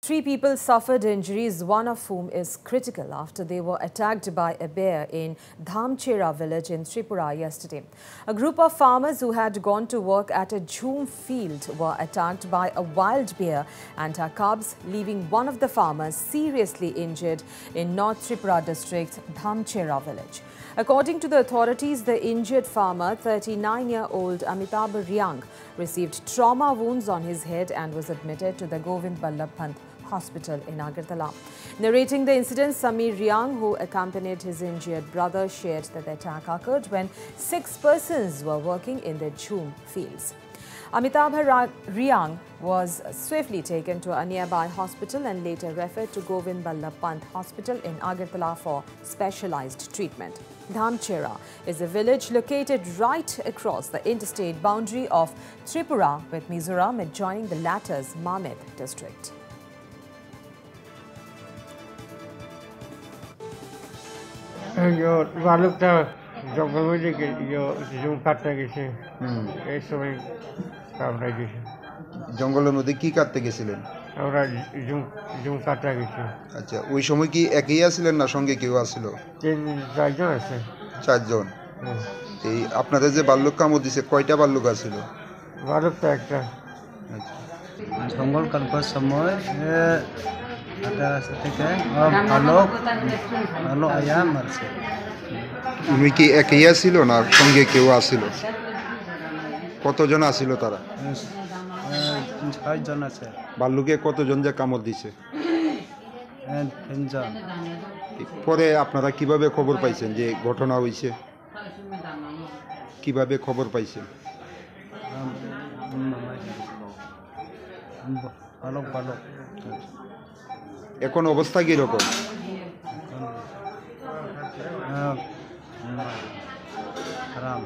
Three people suffered injuries, one of whom is critical after they were attacked by a bear in Dhamchera village in Tripura yesterday. A group of farmers who had gone to work at a jhum field were attacked by a wild bear and her cubs, leaving one of the farmers seriously injured in North Tripura district's Dhamchera village. According to the authorities, the injured farmer, 39-year-old Amitabh Riang, received trauma wounds on his head and was admitted to the Govind Ballabh Pant Hospital in Agartala. Narrating the incident, Samir Riang, who accompanied his injured brother, shared that the attack occurred when 6 persons were working in the jhum fields. Amitabh Riang was swiftly taken to a nearby hospital and later referred to Govind Ballabh Pant Hospital in Agartala for specialized treatment. Dhamchera is a village located right across the interstate boundary of Tripura with Mizoram, adjoining the latter's Mamit district. জঙ্গলের মধ্যে কি কাটতে গেছিলেন? আমরা zoom কাটা গেছি। আচ্ছা, ওই সময় কি একই আছিলেন না সঙ্গে কেউ আসছিল? 4 জন আছে। 4 জন। এই আপনাদের যে ভাল্লুক কামড় দিছে, কয়টা ভাল্লুক আছিল? ভাল্লুক তো একটা। জঙ্গল কাটবার সময় রাস্তা থেকে ভালো আয়া মারছে। উনি কি একই আসছিল না সঙ্গে কেউ আসছিল? কতজন আসছিল তারা? 6 জন আছে। ভাল্লুকে কতজন যে কামড় দিছে? 3 জন। পরে আপনারা কিভাবে খবর পাইছেন যে ঘটনা হয়েছে? কিভাবে খবর পাইছেন? ভালো। এখন অবস্থা কিরকম? খারাপ।